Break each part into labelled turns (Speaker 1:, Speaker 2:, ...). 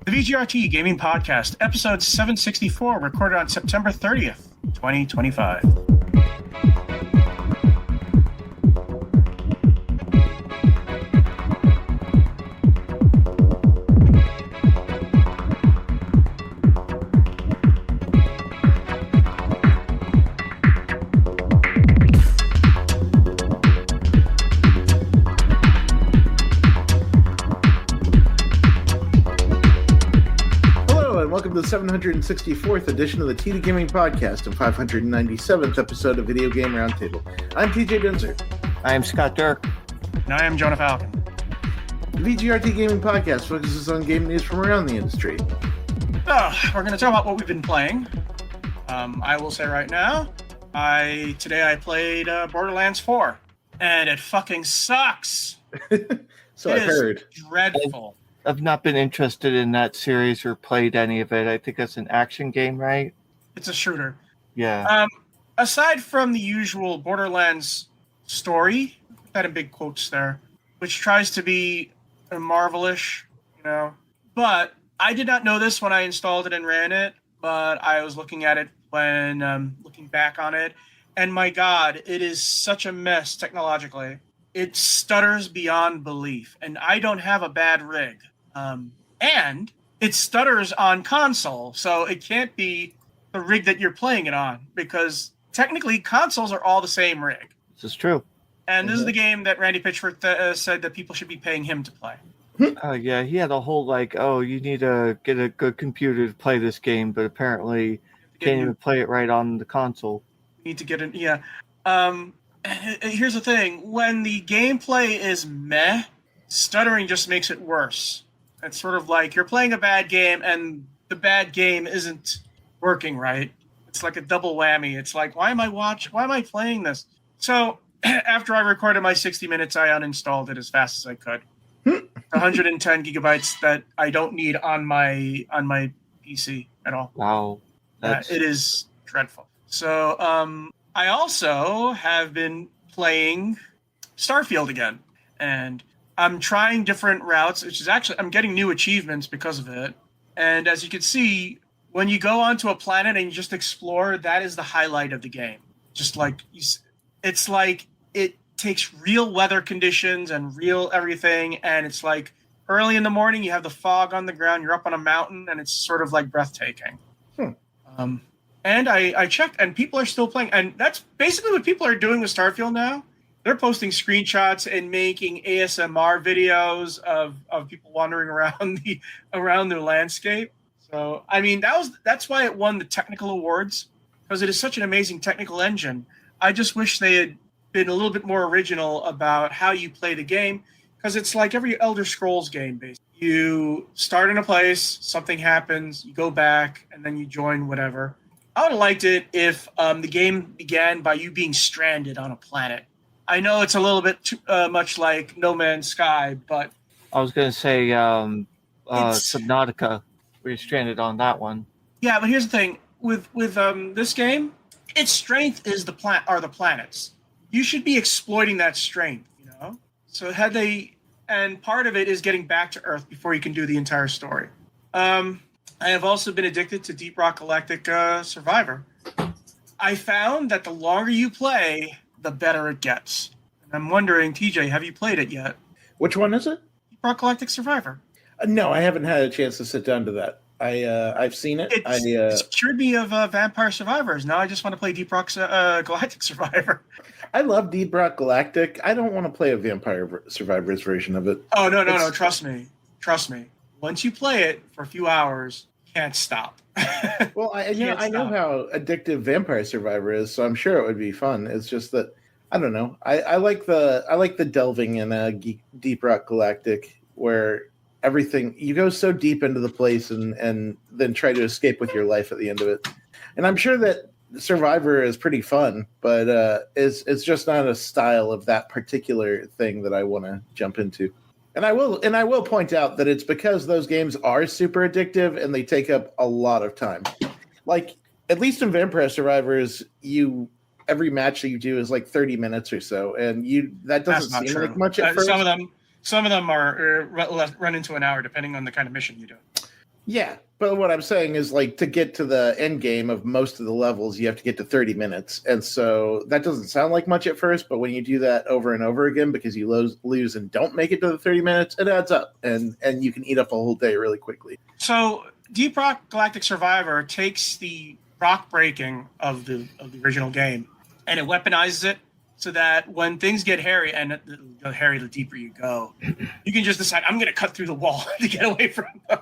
Speaker 1: The VGRT Gaming Podcast, episode 764, recorded on September 30th, 2025.
Speaker 2: Welcome to the 764th edition of the TD Gaming Podcast and 597th episode of Video Game Roundtable. I'm TJ Binzer.
Speaker 3: I am Scott Dirk.
Speaker 1: And I am Jonah Falcon.
Speaker 2: The VGRT Gaming Podcast focuses on game news from around the industry.
Speaker 1: We're going to talk about what we've been playing. I will say right now, today I played Borderlands 4, and it fucking sucks.
Speaker 2: So I heard.
Speaker 1: Dreadful.
Speaker 3: I've not been interested in that series or played any of it. I think it's an action game, right?
Speaker 1: It's a shooter.
Speaker 3: Yeah.
Speaker 1: Aside from the usual Borderlands story, that in big quotes there, which tries to be Marvel-ish, but I did not know this when I installed it and ran it, but I was looking at it when looking back on it, and my God, it is such a mess technologically. It stutters beyond belief, and I don't have a bad rig. And it stutters on console, so it can't be the rig that you're playing it on, because technically consoles are all the same rig.
Speaker 3: This is true.
Speaker 1: And this is the game that Randy Pitchford said that people should be paying him to play.
Speaker 3: Yeah, he had a whole you need to get a good computer to play this game, but apparently you can't even play it right on the console.
Speaker 1: You need to get it, yeah. Here's the thing. When the gameplay is meh, stuttering just makes it worse. It's sort of like you're playing a bad game and the bad game isn't working right. It's like a double whammy. It's like, why am I playing this? So after I recorded my 60 minutes, I uninstalled it as fast as I could. 110 gigabytes that I don't need on my PC at all.
Speaker 3: Wow.
Speaker 1: It is dreadful. So I also have been playing Starfield again, and I'm trying different routes, which is actually, I'm getting new achievements because of it. And as you can see, when you go onto a planet and you just explore, that is the highlight of the game. Just like, it's like it takes real weather conditions and real everything. And it's like early in the morning, you have the fog on the ground, you're up on a mountain, and it's sort of like breathtaking. And I checked, and people are still playing. And that's basically what people are doing with Starfield now. They're posting screenshots and making ASMR videos of people wandering around the landscape. So, I mean, that's why it won the technical awards, because it is such an amazing technical engine. I just wish they had been a little bit more original about how you play the game, because it's like every Elder Scrolls game, basically. You start in a place, something happens, you go back, and then you join whatever. I would have liked it if the game began by you being stranded on a planet. I know it's a little bit too much like No Man's Sky, but...
Speaker 3: I was going to say Subnautica. We're stranded on that one. Yeah,
Speaker 1: but here's the thing. With this game, its strength is the planets. You should be exploiting that strength, So and part of it is getting back to Earth before you can do the entire story. I have also been addicted to Deep Rock Galactic Survivor. I found that the longer you play, the better it gets. And I'm wondering, TJ, have you played it yet?
Speaker 2: Which one is it?
Speaker 1: Deep Rock Galactic Survivor.
Speaker 2: No, I haven't had a chance to sit down to that. I've seen it.
Speaker 1: It's cured me of Vampire Survivors. Now I just want to play Deep Rock Galactic Survivor.
Speaker 2: I love Deep Rock Galactic. I don't want to play a Vampire Survivors version of it.
Speaker 1: Oh, no. Trust me. Once you play it for a few hours, you can't stop.
Speaker 2: Well, I know how addictive Vampire Survivor is, so I'm sure it would be fun. It's just that I don't know. I like the delving in Deep Rock Galactic, where everything you go so deep into the place and then try to escape with your life at the end of it. And I'm sure that Survivor is pretty fun, but it's just not a style of that particular thing that I want to jump into. And I will point out that it's because those games are super addictive and they take up a lot of time. Like, at least in Vampire Survivors, every match that you do is like 30 minutes or so, and that doesn't seem like much at first.
Speaker 1: Some of them are run into an hour, depending on the kind of mission you do.
Speaker 2: Yeah, but what I'm saying is, like, to get to the end game of most of the levels, you have to get to 30 minutes. And so that doesn't sound like much at first, but when you do that over and over again because you lose and don't make it to the 30 minutes, it adds up. And you can eat up a whole day really quickly.
Speaker 1: So Deep Rock Galactic Survivor takes the rock breaking of the original game and it weaponizes it so that when things get hairy, and the hairy the deeper you go, you can just decide, I'm going to cut through the wall to get away from them.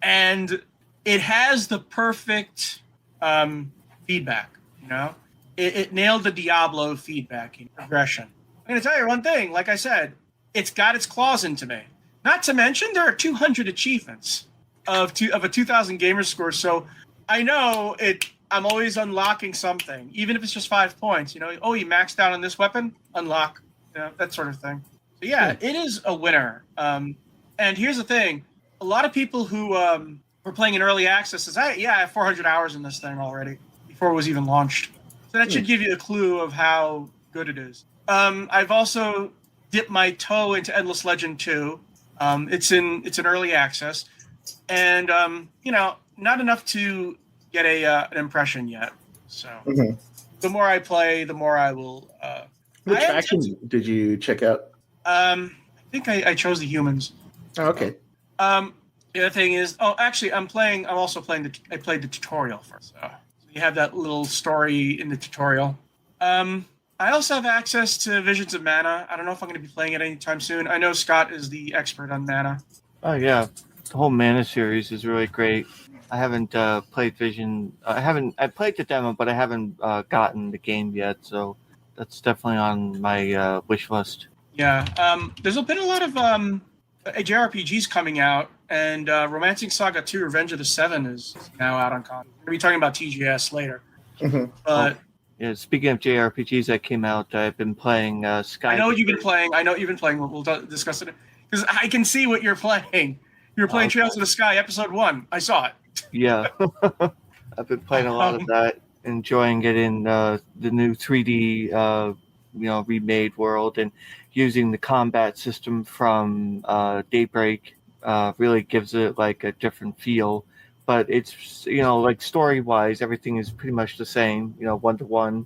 Speaker 1: And it has the perfect feedback. It nailed the Diablo feedback in progression. I'm going to tell you one thing. Like I said, it's got its claws into me. Not to mention, there are 200 achievements of a 2,000 gamer score. So I know I'm always unlocking something, even if it's just 5 points. You maxed out on this weapon, unlock. That sort of thing. So yeah, it is a winner. And here's the thing. A lot of people who were playing in early access says, I have 400 hours in this thing already before it was even launched. So that should give you a clue of how good it is. I've also dipped my toe into Endless Legend 2. It's in early access, and not enough to get an impression yet. So the more I play, the more I will.
Speaker 2: Which faction did you check out?
Speaker 1: I think I chose the humans.
Speaker 2: Oh, okay.
Speaker 1: The other thing is, actually, I played the tutorial first. So you have that little story in the tutorial. I also have access to Visions of Mana. I don't know if I'm going to be playing it anytime soon. I know Scott is the expert on Mana.
Speaker 3: Oh yeah, the whole Mana series is really great. I haven't played Vision. I played the demo, but I haven't gotten the game yet. So that's definitely on my wish list.
Speaker 1: Yeah, there's been a lot of JRPGs coming out, and Romancing Saga 2: Revenge of the Seven is now out on console. We're going to be talking about TGS later. But
Speaker 3: yeah, speaking of JRPGs that came out, I've been playing Sky.
Speaker 1: I know you've been playing. We'll discuss it because I can see what you're playing. You're playing Trails of the Sky, Episode 1. I saw it.
Speaker 3: Yeah, I've been playing a lot of that, enjoying it in the new 3D, remade world, and using the combat system from Daybreak really gives it like a different feel. But it's, like story-wise, everything is pretty much the same, 1-to-1.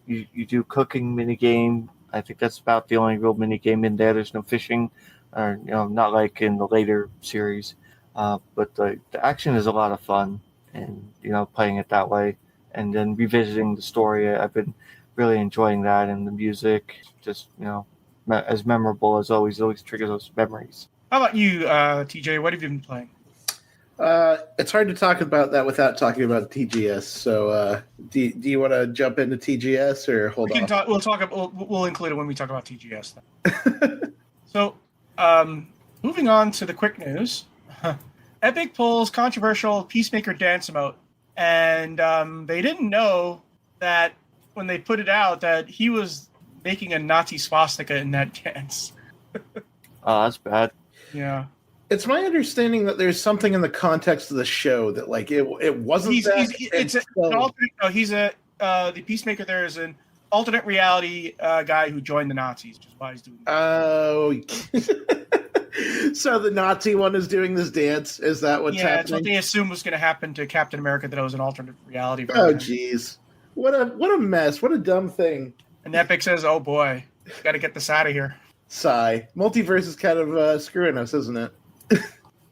Speaker 3: You do cooking minigame. I think that's about the only real minigame in there. There's no fishing, or, not like in the later series. But the action is a lot of fun, and, playing it that way. And then revisiting the story, I've been really enjoying that, and the music, just, as memorable as always triggers those memories.
Speaker 1: How about you, TJ? What have you been playing?
Speaker 2: It's hard to talk about that without talking about TGS. So, do you want to jump into TGS or hold on?
Speaker 1: We'll include it when we talk about TGS. Then. So, moving on to the quick news. Epic pulls controversial Peacemaker dance emote, and they didn't know that when they put it out that he was making a Nazi swastika in that dance.
Speaker 3: Oh, that's bad.
Speaker 1: Yeah.
Speaker 2: It's my understanding that there's something in the context of the show that, like, it wasn't
Speaker 1: the Peacemaker there is an alternate reality guy who joined the Nazis, which is why he's doing that.
Speaker 2: Oh. So the Nazi one is doing this dance? Is that what's happening? Yeah, it's
Speaker 1: what they assumed was going to happen to Captain America, that it was an alternate reality version.
Speaker 2: Oh, jeez. What a mess. What a dumb thing.
Speaker 1: And Epic says, oh, boy, got to get this out of here.
Speaker 2: Sigh. Multiverse is kind of screwing us, isn't it?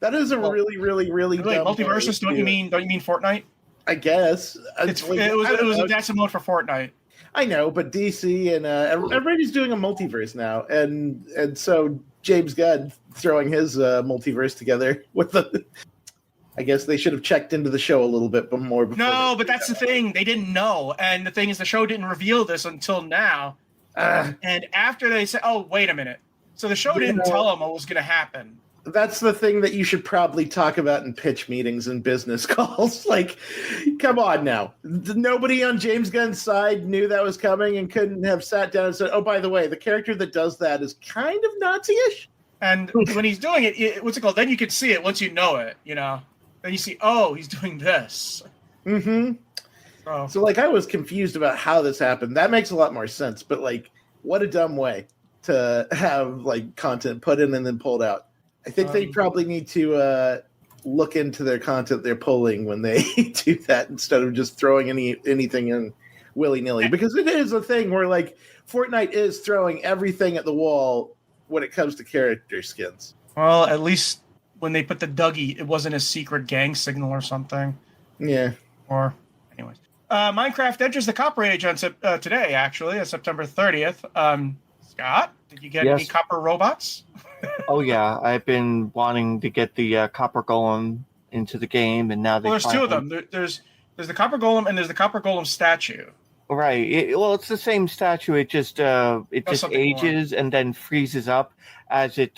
Speaker 2: That is a really, really, really dumb
Speaker 1: Multiverses, don't you mean Fortnite?
Speaker 2: I guess.
Speaker 1: It was a dance mode for Fortnite.
Speaker 2: I know, but DC and everybody's doing a multiverse now. And so James Gunn throwing his multiverse together with the... I guess they should have checked into the show a little bit more.
Speaker 1: No, but that's the thing. They didn't know. And the thing is, the show didn't reveal this until now. And after they said, oh, wait a minute. So the show didn't tell them what was going to happen.
Speaker 2: That's the thing that you should probably talk about in pitch meetings and business calls. Like, come on now. Nobody on James Gunn's side knew that was coming and couldn't have sat down and said, oh, by the way, the character that does that is kind of Nazi-ish.
Speaker 1: And when he's doing it, what's it called? Then you can see it once you know it, Then you see, oh, he's doing this.
Speaker 2: Mm-hmm. Oh. So, like, I was confused about how this happened. That makes a lot more sense. But, like, what a dumb way to have, like, content put in and then pulled out. I think they probably need to look into their content they're pulling when they do that instead of just throwing anything in willy-nilly. Because it is a thing where like Fortnite is throwing everything at the wall when it comes to character skins.
Speaker 1: Well, at least when they put the Dougie, it wasn't a secret gang signal or something.
Speaker 2: Yeah.
Speaker 1: Or, anyways. Minecraft enters the Copper Age on today, actually, on September 30th. Scott, did you get any copper robots?
Speaker 3: Oh, yeah. I've been wanting to get the copper golem into the game, and now
Speaker 1: there's two of them. There's the copper golem, and there's the copper golem statue.
Speaker 3: Right. It's the same statue. It just ages more. And then freezes up as it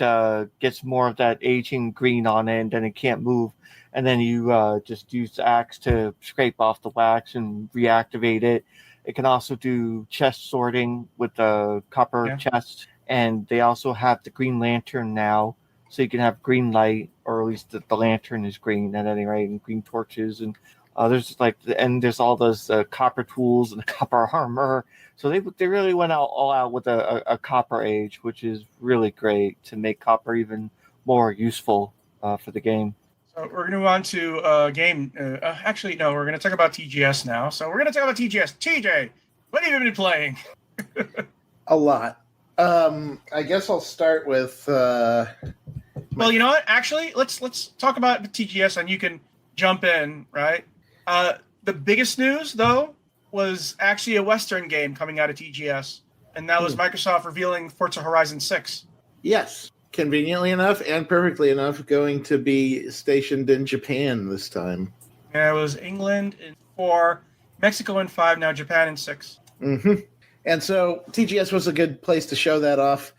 Speaker 3: gets more of that aging green on it, and then it can't move. And then you just use the axe to scrape off the wax and reactivate it. It can also do chest sorting with the copper chest. And they also have the green lantern now. So you can have green light, or at least the lantern is green at any rate, and green torches. And there's all those copper tools and copper armor. So they really went all out with a Copper Age, which is really great to make copper even more useful for the game.
Speaker 1: So we're going to move on to game. Actually, no, we're going to talk about TGS now. So we're going to talk about TGS. TJ, what have you been playing?
Speaker 2: A lot. I guess I'll start with.
Speaker 1: Well, you know what? Actually, let's talk about the TGS, and you can jump in, right? The biggest news, though, was actually a Western game coming out of TGS, and that was Microsoft revealing Forza Horizon 6.
Speaker 2: Yes. Conveniently enough and perfectly enough, going to be stationed in Japan this time.
Speaker 1: Yeah, it was England in 4, Mexico in 5, now Japan in 6.
Speaker 2: Mm-hmm. And so TGS was a good place to show that off.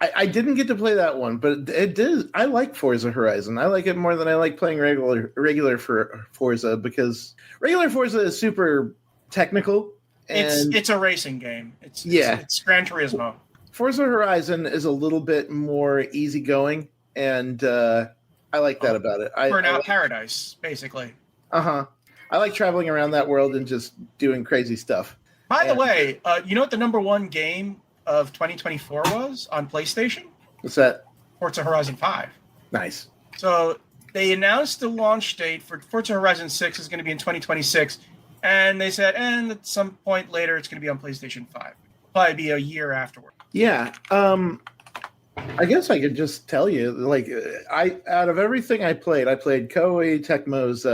Speaker 2: I didn't get to play that one, but it did. I like Forza Horizon. I like it more than I like playing regular for Forza, because regular Forza is super technical. And
Speaker 1: it's a racing game. It's Gran Turismo.
Speaker 2: Forza Horizon is a little bit more easygoing, and I like that about it.
Speaker 1: Burnout Paradise, basically.
Speaker 2: I like traveling around that world and just doing crazy stuff.
Speaker 1: By the way, you know what the number one game of 2024 was on PlayStation?
Speaker 2: What's that?
Speaker 1: Forza Horizon 5.
Speaker 2: Nice.
Speaker 1: So they announced the launch date for Forza Horizon 6 is going to be in 2026, and they said, and at some point later it's going to be on PlayStation 5. Probably be a year afterward.
Speaker 2: Yeah, I guess I could just tell you, like, out of everything I played Koei Tecmo's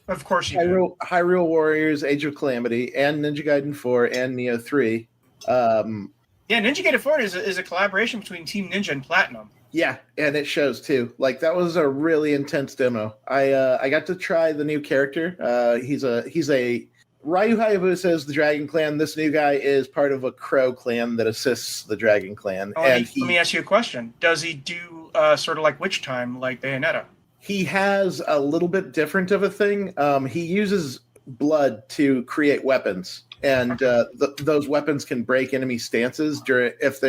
Speaker 1: of course you
Speaker 2: Hyrule Warriors, Age of Calamity, and Ninja Gaiden 4 and Neo 3.
Speaker 1: Ninja Gaiden 4 is a collaboration between Team Ninja and Platinum.
Speaker 2: Yeah, and it shows too. Like, that was a really intense demo. I got to try the new character. He's a Ryu Hayabusa is the Dragon Clan. This new guy is part of a Crow clan that assists the Dragon Clan.
Speaker 1: Let me ask you a question. Does he do sort of like Witch Time, like Bayonetta?
Speaker 2: He has a little bit different of a thing. He uses blood to create weapons, and those weapons can break enemy stances if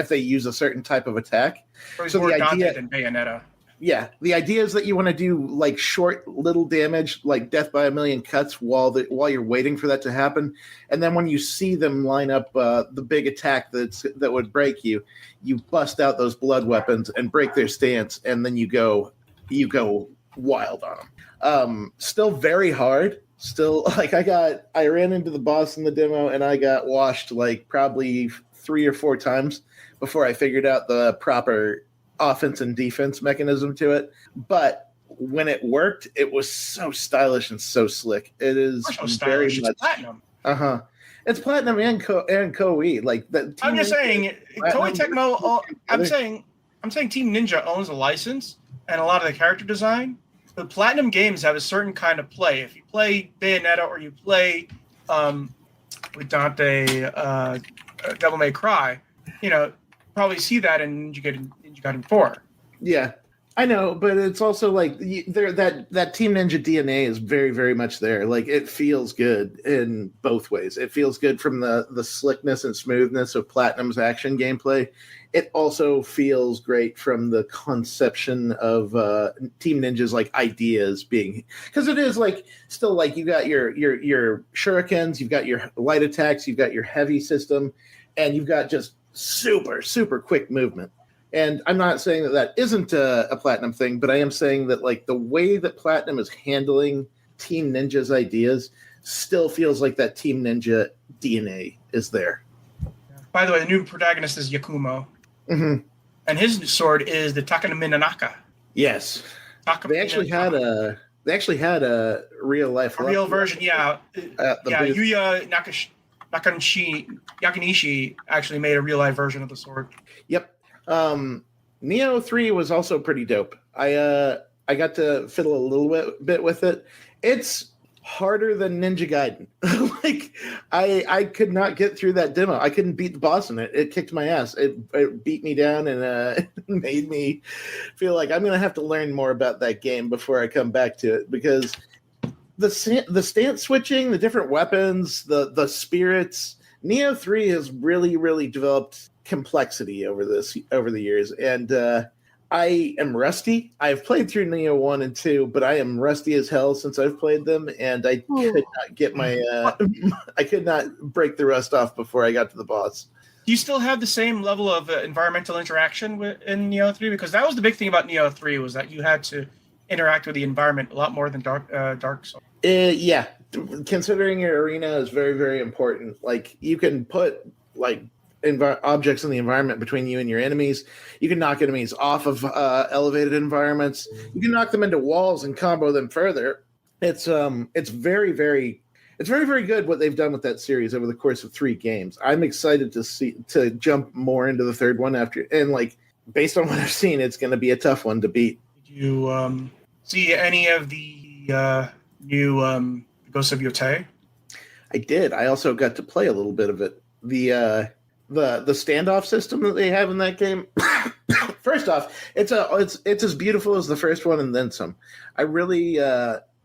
Speaker 2: they use a certain type of attack.
Speaker 1: So more daunted than Bayonetta.
Speaker 2: Yeah, the idea is that you want to do like short, little damage, like death by a million cuts, while you're waiting for that to happen, and then when you see them line up the big attack that would break you, you bust out those blood weapons and break their stance, and then you go wild on them. Still very hard. Still, like, I ran into the boss in the demo and I got washed like probably 3 or 4 times before I figured out the proper offense and defense mechanism to it. But when it worked, it was so stylish and so slick. It is very much
Speaker 1: Platinum.
Speaker 2: It's Platinum and Koei. Like that.
Speaker 1: I'm just saying, Koei Tecmo. I'm saying Team Ninja owns a license and a lot of the character design. The Platinum games have a certain kind of play. If you play Bayonetta or you play with Dante, Devil May Cry, probably see that in Ninja Gaiden 4.
Speaker 2: Yeah, I know, but it's also like that Team Ninja DNA is very, very much there. Like, it feels good in both ways. It feels good from the slickness and smoothness of Platinum's action gameplay. It also feels great from the conception of Team Ninja's like ideas being, because it is like still like you got your shurikens, you've got your light attacks, you've got your heavy system, and you've got just super, super quick movement. And I'm not saying that isn't a Platinum thing, but I am saying that like the way that Platinum is handling Team Ninja's ideas still feels like that Team Ninja DNA is there.
Speaker 1: By the way, the new protagonist is Yakumo.
Speaker 2: Mm-hmm.
Speaker 1: And his sword is the Takanaminanaka.
Speaker 2: Yes. They actually had a real life
Speaker 1: version, yeah. Yuya Nakanishi actually made a real life version of the sword.
Speaker 2: Yep. Neo 3 was also pretty dope. I got to fiddle a little bit with it. It's harder than Ninja Gaiden. Like I could not get through that demo. I couldn't beat the boss in it. It kicked my ass. It beat me down and made me feel like I'm gonna have to learn more about that game before I come back to it, because the stance switching, the different weapons, the spirits. Neo 3 has really, really developed complexity over the years, and I am rusty. I've played through Neo 1 and 2, but I am rusty as hell since I've played them, and I could not get my I could not break the rust off before I got to the boss.
Speaker 1: Do you still have the same level of environmental interaction in Neo 3? Because that was the big thing about Neo 3, was that you had to interact with the environment a lot more than Dark Souls.
Speaker 2: Yeah, considering your arena is very, very important. Like you can put like objects in the environment between you and your enemies. You can knock enemies off of elevated environments. You can knock them into walls and combo them further. It's very, very good what they've done with that series over the course of 3 games. I'm excited to jump more into the third one after, and like based on what I've seen, it's going to be a tough one to beat.
Speaker 1: Did you see any of the new Ghost of Yotei?
Speaker 2: I did. I also got to play a little bit of it. The standoff system that they have in that game. First off, it's as beautiful as the first one and then some. I really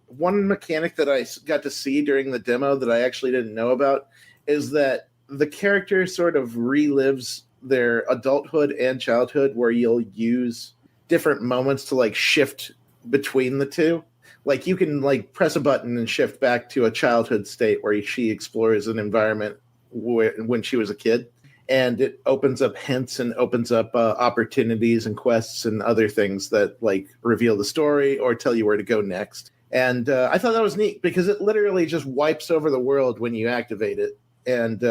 Speaker 2: one mechanic that I got to see during the demo that I actually didn't know about is that the character sort of relives their adulthood and childhood, where you'll use different moments to like shift between the two. Like you can like press a button and shift back to a childhood state where she explores an environment when she was a kid. And it opens up hints and opens up opportunities and quests and other things that like reveal the story or tell you where to go next. And I thought that was neat because it literally just wipes over the world when you activate it. And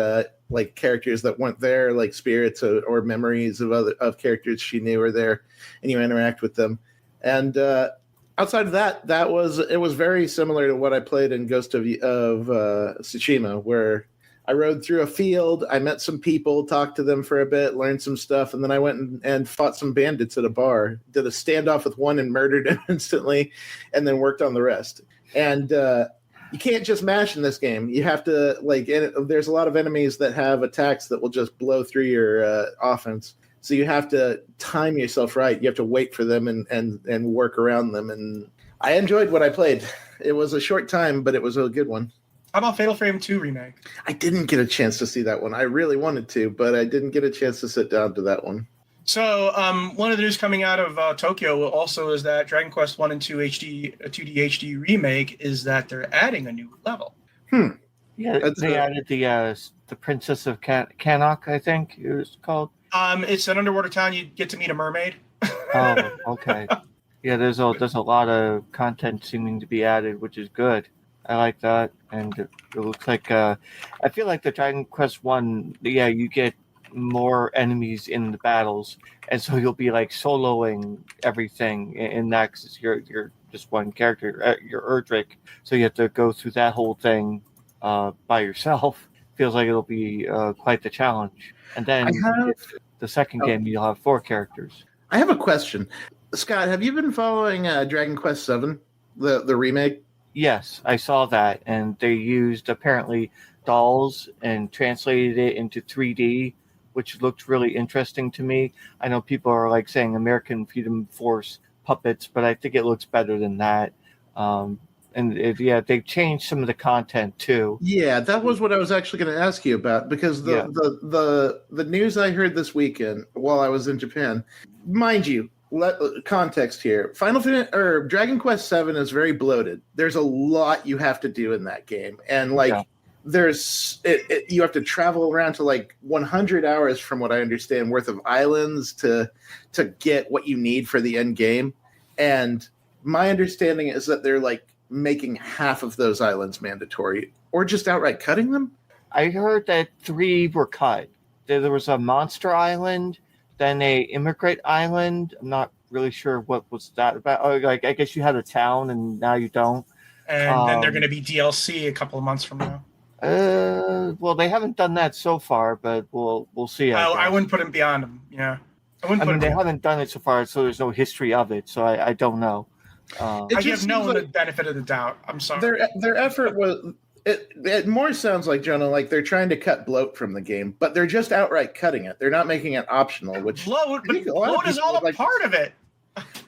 Speaker 2: like characters that weren't there, like spirits or memories of characters she knew are there, and you interact with them. And outside of that, it was very similar to what I played in Ghost of Tsushima, where I rode through a field, I met some people, talked to them for a bit, learned some stuff, and then I went and fought some bandits at a bar, did a standoff with one and murdered him instantly, and then worked on the rest. And you can't just mash in this game. You have to, there's a lot of enemies that have attacks that will just blow through your offense. So you have to time yourself right. You have to wait for them and work around them. And I enjoyed what I played. It was a short time, but it was a good one.
Speaker 1: How about Fatal Frame 2 remake?
Speaker 2: I didn't get a chance to see that one. I really wanted to, but I didn't get a chance to sit down to that one.
Speaker 1: So one of the news coming out of Tokyo also is that Dragon Quest 1 and 2 HD, 2D HD remake is that they're adding a new level.
Speaker 3: Yeah, they added the Princess of Cannock, I think it was called.
Speaker 1: It's an underwater town. You get to meet a mermaid.
Speaker 3: Oh, okay. Yeah, there's a lot of content seeming to be added, which is good. I like that, and it looks like I feel like the Dragon Quest 1, you get more enemies in the battles, and so you'll be like soloing everything in that because you're just one character, you're Erdrick, so you have to go through that whole thing by yourself. Feels like it'll be quite the challenge. And then the second game, you'll have 4 characters.
Speaker 2: I have a question. Scott, have you been following Dragon Quest 7, the remake?
Speaker 3: Yes, I saw that, and they used apparently dolls and translated it into 3D, which looked really interesting to me. I know people are like saying American Freedom Force puppets, but I think it looks better than that. They changed some of the content too. Yeah,
Speaker 2: that was what I was actually going to ask you about, because the news I heard this weekend while I was in Japan, mind you, context here. Dragon Quest 7 is very bloated. There's a lot you have to do in that game, and you have to travel around to like 100 hours, from what I understand, worth of islands to get what you need for the end game. And my understanding is that they're like making half of those islands mandatory, or just outright cutting them.
Speaker 3: I heard that 3 were cut. There was a monster island, then a immigrant island. I'm not really sure what was that about. Oh, like I guess you had a town and now you don't.
Speaker 1: And then they're going to be DLC a couple of months from now.
Speaker 3: Well, they haven't done that so far, but we'll see.
Speaker 1: I wouldn't put them beyond them. Yeah,
Speaker 3: they haven't done it so far, so there's no history of it. So I don't know.
Speaker 1: I give no one the benefit of the doubt. I'm sorry.
Speaker 2: Their effort was. It more sounds like, Jonah, like they're trying to cut bloat from the game, but they're just outright cutting it. They're not making it optional. Which
Speaker 1: bloat is all a part of it.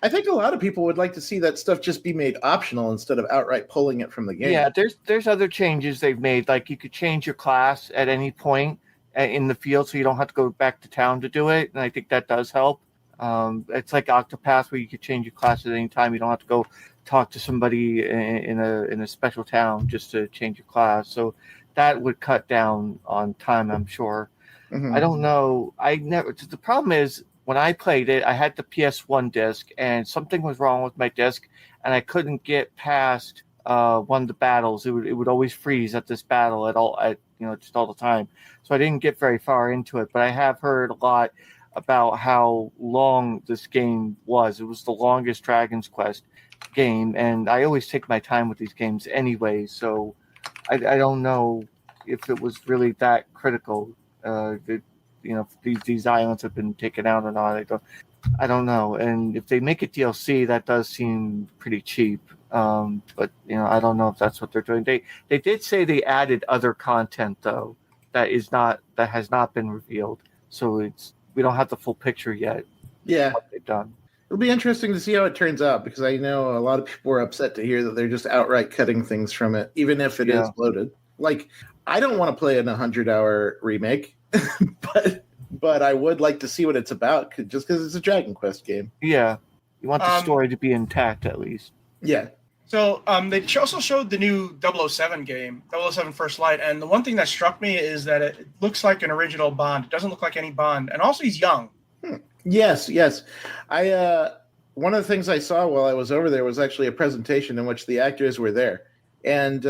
Speaker 2: I think a lot of people would like to see that stuff just be made optional instead of outright pulling it from the game.
Speaker 3: Yeah, there's other changes they've made. Like you could change your class at any point in the field, so you don't have to go back to town to do it. And I think that does help. It's like Octopath, where you could change your class at any time. You don't have to go talk to somebody in a special town just to change your class. So that would cut down on time, I'm sure. Mm-hmm. I don't know. The problem is, when I played it, I had the PS1 disc, and something was wrong with my disc, and I couldn't get past one of the battles. It would always freeze at this battle just all the time. So I didn't get very far into it. But I have heard a lot about how long this game was. It was the longest Dragon's Quest game, and I always take my time with these games anyway. So I don't know if it was really that critical. These islands have been taken out or not. I don't know. And if they make it DLC, that does seem pretty cheap. But I don't know if that's what they're doing. They did say they added other content though that has not been revealed. So we don't have the full picture yet.
Speaker 2: Yeah,
Speaker 3: what they've done.
Speaker 2: It'll be interesting to see how it turns out, because I know a lot of people were upset to hear that they're just outright cutting things from it, even if it is loaded. Like, I don't want to play an 100-hour remake. but I would like to see what it's about, just because it's a Dragon Quest game.
Speaker 3: Yeah, you want the story to be intact at least.
Speaker 2: Yeah.
Speaker 1: So they also showed the new 007 game, 007 First Light, and the one thing that struck me is that it looks like an original Bond. It doesn't look like any Bond, and also he's young.
Speaker 2: Yes. One of the things I saw while I was over there was actually a presentation in which the actors were there, and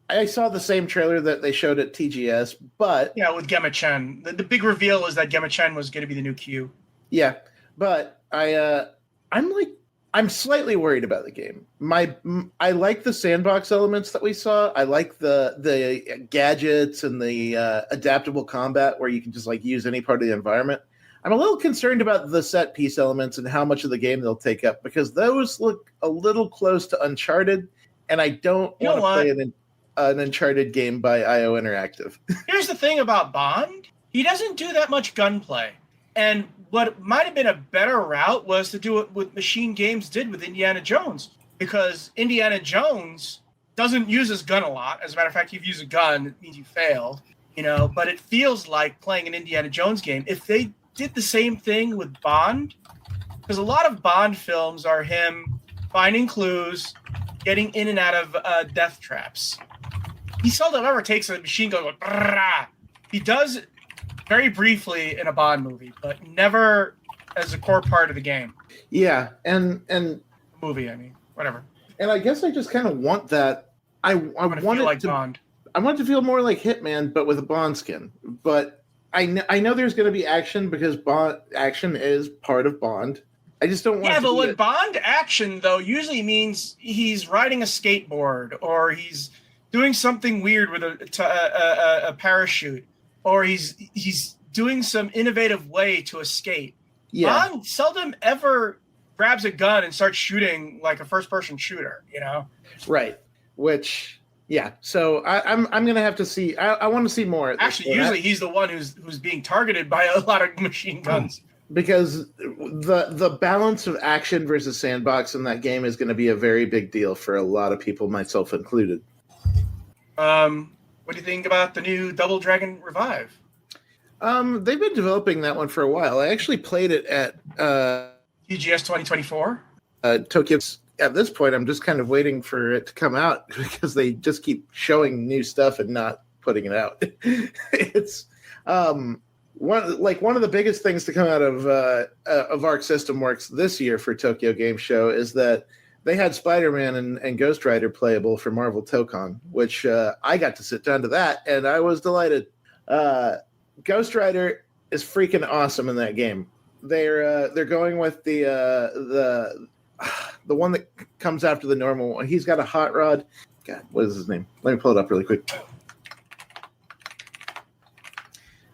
Speaker 2: I saw the same trailer that they showed at TGS, but
Speaker 1: with Gemma Chen. The big reveal is that Gemma Chen was going to be the new Q.
Speaker 2: Yeah, but I'm slightly worried about the game. I like the sandbox elements that we saw. I like the gadgets and the adaptable combat where you can just like use any part of the environment. I'm a little concerned about the set piece elements and how much of the game they'll take up, because those look a little close to Uncharted, and I don't want to play an Uncharted game by IO Interactive.
Speaker 1: Here's the thing about Bond. He doesn't do that much gunplay. And what might have been a better route was to do what Machine Games did with Indiana Jones, because Indiana Jones doesn't use his gun a lot. As a matter of fact, if you use a gun, it means you failed, but it feels like playing an Indiana Jones game. If they did the same thing with Bond, because a lot of Bond films are him finding clues, getting in and out of death traps. He seldom ever takes a machine gun going, brrrah. He does very briefly in a Bond movie, but never as a core part of the game.
Speaker 2: Yeah, and
Speaker 1: movie, whatever.
Speaker 2: And I guess I just kind of want that. I want it like
Speaker 1: Bond.
Speaker 2: I want it to feel more like Hitman, but with a Bond skin. But I know there's going to be action, because Bond action is part of Bond. I just don't want.
Speaker 1: Yeah, but with Bond action though, usually means he's riding a skateboard, or he's doing something weird with a parachute, or he's doing some innovative way to escape. Yeah. Bond seldom ever grabs a gun and starts shooting like a first-person shooter,
Speaker 2: Right. Which, yeah. So I'm gonna have to see. I want to see more.
Speaker 1: Actually, usually he's the one who's being targeted by a lot of machine guns.
Speaker 2: Because the balance of action versus sandbox in that game is going to be a very big deal for a lot of people, myself included.
Speaker 1: What do you think about the new Double Dragon Revive?
Speaker 2: They've been developing that one for a while. I actually played it at
Speaker 1: TGS 2024.
Speaker 2: Tokyo at this point, I'm just kind of waiting for it to come out because they just keep showing new stuff and not putting it out. It's one of the biggest things to come out of Arc System Works this year for Tokyo Game Show is that they had Spider-Man and Ghost Rider playable for Marvel Tokon, which I got to sit down to that, and I was delighted. Ghost Rider is freaking awesome in that game. They're going with the one that comes after the normal one. He's got a hot rod. God, what is his name? Let me pull it up really quick.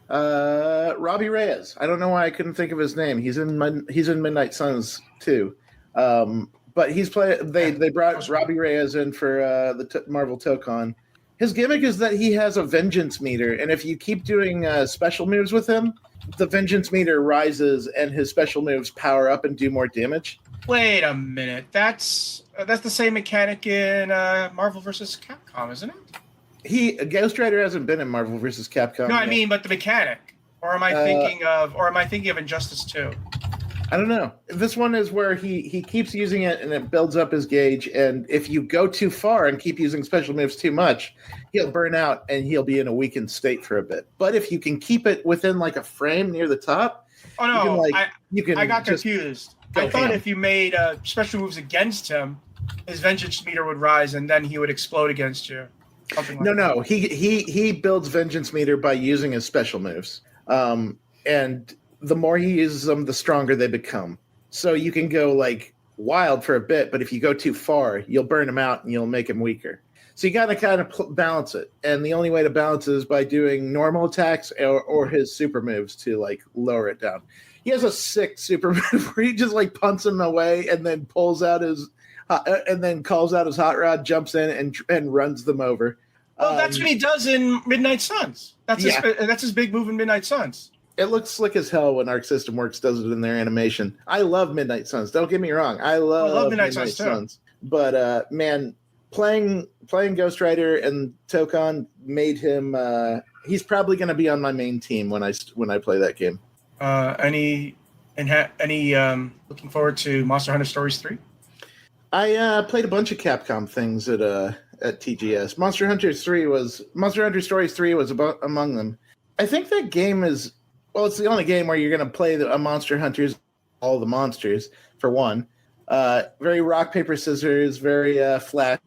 Speaker 2: Robbie Reyes. I don't know why I couldn't think of his name. He's in Midnight Suns too. But they brought Robbie Reyes in for the Marvel Tokon. His gimmick is that he has a vengeance meter, and if you keep doing special moves with him, the vengeance meter rises and his special moves power up and do more damage.
Speaker 1: Wait a minute. That's the same mechanic in Marvel vs. Capcom, isn't it?
Speaker 2: Ghost Rider hasn't been in Marvel vs. Capcom.
Speaker 1: No, I mean, but the mechanic. Or am I thinking of Injustice 2?
Speaker 2: I don't know. This one is where he keeps using it and it builds up his gauge. And if you go too far and keep using special moves too much, he'll burn out and he'll be in a weakened state for a bit. But if you can keep it within like a frame near the top,
Speaker 1: oh no,
Speaker 2: I
Speaker 1: got confused. I thought if you made special moves against him, his vengeance meter would rise and then he would explode against you.
Speaker 2: No. He builds vengeance meter by using his special moves. And the more he uses them, the stronger they become. So you can go like wild for a bit, but if you go too far, you'll burn him out and you'll make him weaker. So you got to kind of balance it. And the only way to balance it is by doing normal attacks or his super moves to like lower it down. He has a sick super move where he just like punts him away and then pulls out his and then calls out his hot rod, jumps in and runs them over.
Speaker 1: Well, that's what he does in Midnight Suns. That's his big move in Midnight Suns.
Speaker 2: It looks slick as hell when Arc System Works does it in their animation. I love Midnight Suns. Don't get me wrong. I love Midnight Suns. But man, playing Ghost Rider and Tokon made him. He's probably going to be on my main team when I play that game.
Speaker 1: Any looking forward to Monster Hunter Stories 3?
Speaker 2: I played a bunch of Capcom things at TGS. Monster Hunter Stories 3 was among them. I think that game is. Well, it's the only game where you're going to play a Monster Hunters, all the monsters, for one. Very rock, paper, scissors, very flat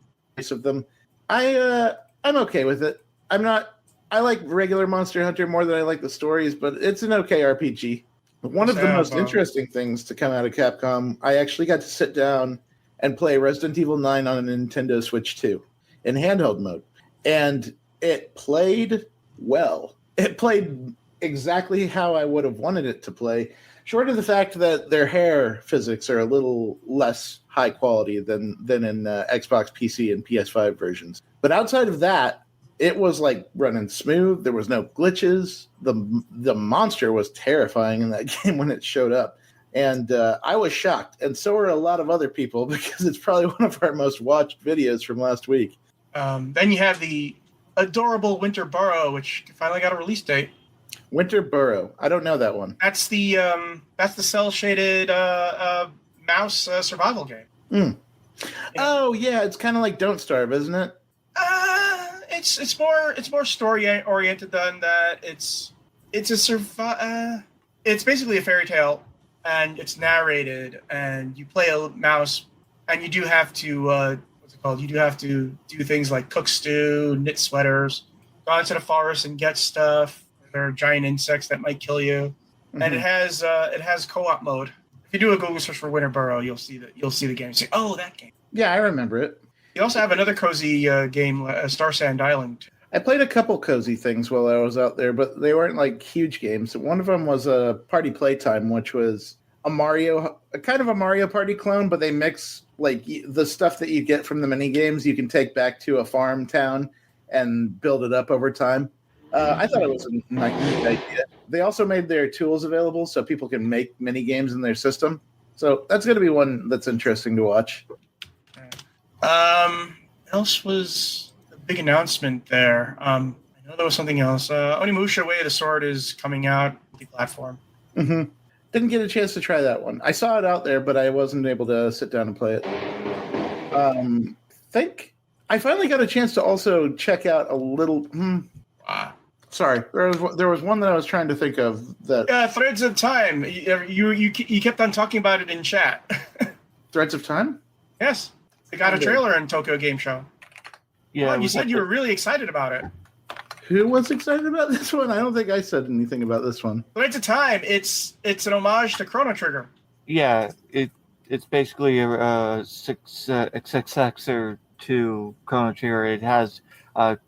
Speaker 2: of them. I'm okay with it. I like regular Monster Hunter more than I like the stories, but it's an okay RPG. One of the most interesting things to come out of Capcom, I actually got to sit down and play Resident Evil 9 on a Nintendo Switch 2 in handheld mode. And it played well. It played exactly how I would have wanted it to play, short of the fact that their hair physics are a little less high quality than in Xbox, PC, and PS5 versions. But outside of that, it was like running smooth. There was no glitches. The monster was terrifying in that game when it showed up. And I was shocked. And so were a lot of other people because it's probably one of our most watched videos from last week.
Speaker 1: Then you have the adorable Winter Burrow, which finally got a release date.
Speaker 2: Winter Burrow. I don't know that one.
Speaker 1: That's the cell shaded mouse survival game.
Speaker 2: Mm. Yeah. Oh yeah, it's kind of like Don't Starve, isn't it?
Speaker 1: It's more story oriented than that. It's basically a fairy tale, and it's narrated, and you play a mouse, and you do have to what's it called? You do have to do things like cook stew, knit sweaters, go into the forest and get stuff. There are giant insects that might kill you, and it has co-op mode. If you do a Google search for Winter Burrow, you'll see the game. You say, "Oh, that game."
Speaker 2: Yeah, I remember it.
Speaker 1: You also have another cozy game, Star Sand Island.
Speaker 2: I played a couple cozy things while I was out there, but they weren't like huge games. One of them was a Party Playtime, which was a kind of a Mario Party clone, but they mix like the stuff that you get from the mini games you can take back to a farm town and build it up over time. I thought it was a nice idea. They also made their tools available so people can make mini games in their system. So that's going to be one that's interesting to watch.
Speaker 1: Else was a big announcement there. I know there was something else. Onimusha Way of the Sword is coming out on the platform.
Speaker 2: Mm-hmm. Didn't get a chance to try that one. I saw it out there, but I wasn't able to sit down and play it. Think I finally got a chance to also check out a little. Sorry, there was one that I was trying to think of that.
Speaker 1: Yeah, Threads of Time. You kept on talking about it in chat.
Speaker 2: Threads of Time.
Speaker 1: Yes, they got a trailer in Tokyo Game Show.
Speaker 3: Yeah,
Speaker 1: you said you were really excited about it.
Speaker 2: Who was excited about this one? I don't think I said anything about this one.
Speaker 1: Threads of Time. It's an homage to Chrono Trigger.
Speaker 3: Yeah, it's basically a successor to Chrono Trigger. It has,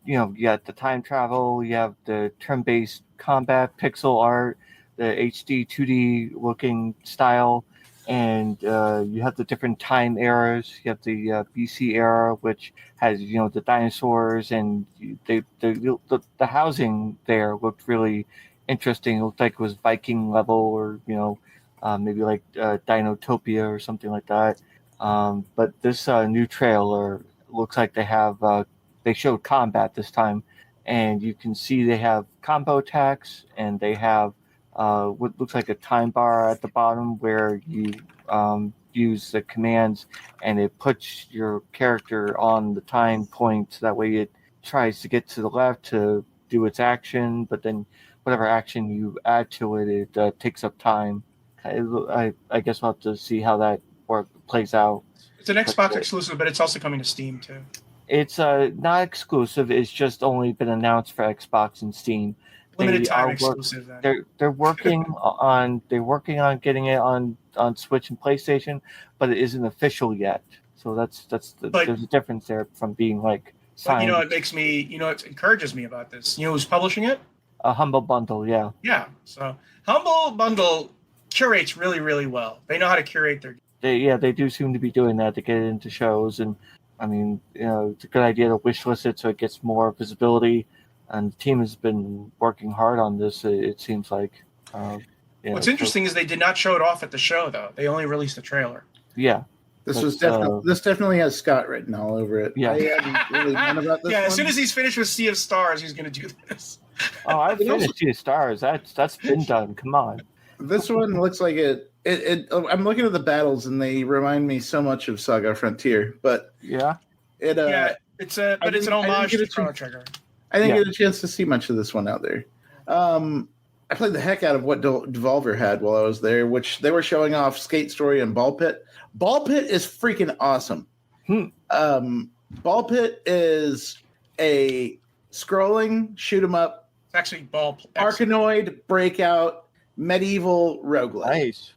Speaker 3: you got the time travel, you have the turn-based combat, pixel art, the HD 2D looking style, and you have the different time eras. You have the BC era, which has the dinosaurs, and the housing there looked really interesting. It looked like it was Viking level, or maybe like Dinotopia or something like that. But this new trailer looks like they showed combat this time, and you can see they have combo attacks, and they have what looks like a time bar at the bottom where you use the commands, and it puts your character on the time point, so that way it tries to get to the left to do its action, but then whatever action you add to it, it takes up time. I guess we'll have to see how that plays out.
Speaker 1: It's an Xbox exclusive, but it's also coming to Steam too.
Speaker 3: It's not exclusive. It's just only been announced for Xbox and Steam.
Speaker 1: Limited time exclusive. Then.
Speaker 3: They're working on getting it on Switch and PlayStation, but it isn't official yet. So there's a difference there from being like signed.
Speaker 1: But it encourages me about this. You know who's publishing it?
Speaker 3: A Humble Bundle, yeah.
Speaker 1: Yeah. So Humble Bundle curates really, really well. They know how to curate their.
Speaker 3: They do seem to be doing that to get it into shows, and I mean, it's a good idea to wishlist it so it gets more visibility. And the team has been working hard on this. It seems like.
Speaker 1: What's interesting is they did not show it off at the show, though. They only released the trailer.
Speaker 3: Yeah.
Speaker 2: This definitely has Scott written all over it.
Speaker 3: Yeah.
Speaker 2: I hadn't really known about this.
Speaker 1: Yeah.
Speaker 2: one.
Speaker 1: As soon as he's finished with Sea of Stars, he's going to do this.
Speaker 3: Oh, I've finished Sea of Stars. That's been done. Come on.
Speaker 2: This one looks like it. I'm looking at the battles, and they remind me so much of Saga Frontier. But
Speaker 3: yeah,
Speaker 1: it's an homage to Chrono Trigger.
Speaker 2: I didn't get a chance to see much of this one out there. I played the heck out of what Devolver had while I was there, which they were showing off Skate Story and Ball Pit. Ball Pit is freaking awesome. Ball Pit is a scrolling shoot 'em up.
Speaker 1: It's actually
Speaker 2: Arkanoid breakout medieval roguelike.
Speaker 3: Nice.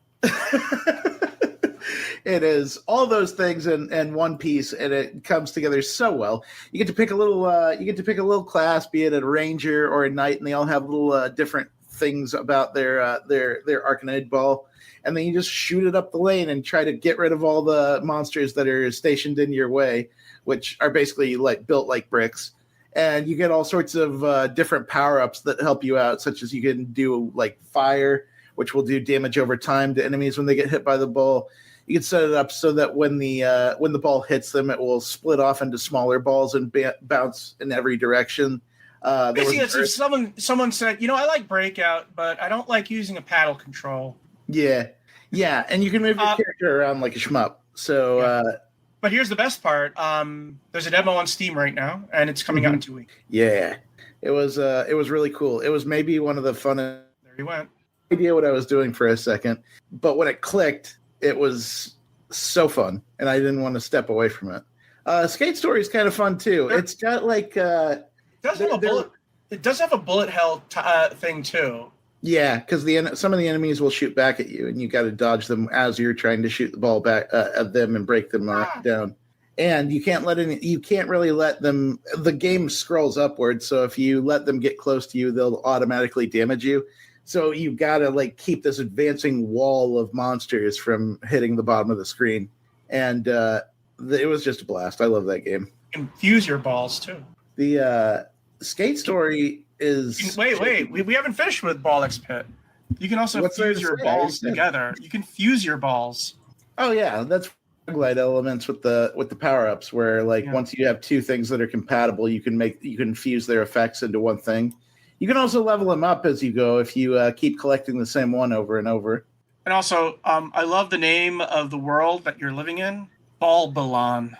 Speaker 2: It is all those things in one piece, and it comes together so well. You get to pick a little class, be it a ranger or a knight, and they all have little different things about their Arkanoid ball, and then you just shoot it up the lane and try to get rid of all the monsters that are stationed in your way, which are basically like built like bricks. And you get all sorts of different power-ups that help you out, such as you can do like fire, which will do damage over time to enemies when they get hit by the ball. You can set it up so that when the ball hits them, it will split off into smaller balls and bounce in every direction.
Speaker 1: Basically, someone said, I like breakout, but I don't like using a paddle control.
Speaker 2: Yeah, and you can move your character around like a shmup. So,
Speaker 1: but here's the best part: there's a demo on Steam right now, and it's coming out in 2 weeks.
Speaker 2: Yeah, it was really cool. It was maybe one of the funnest.
Speaker 1: There you went.
Speaker 2: Idea what I was doing for a second, but when it clicked, it was so fun, and I didn't want to step away from it. Skate Story is kind of fun too. It's got like it does have a bullet hell thing too. Yeah, because some of the enemies will shoot back at you, and you got to dodge them as you're trying to shoot the ball back at them and break them down. And you can't really let them. The game scrolls upwards, so if you let them get close to you, they'll automatically damage you. So you gotta like keep this advancing wall of monsters from hitting the bottom of the screen, and it was just a blast. I love that game.
Speaker 1: You can fuse your balls too.
Speaker 2: The Skate Story is
Speaker 1: wait. We haven't finished with Ball X Pit. You can also fuse your balls together. You can fuse your balls.
Speaker 2: Oh yeah, that's glide elements with the power ups where once you have two things that are compatible, you can fuse their effects into one thing. You can also level them up as you go if you keep collecting the same one over and over.
Speaker 1: And also, I love the name of the world that you're living in, Balbalon.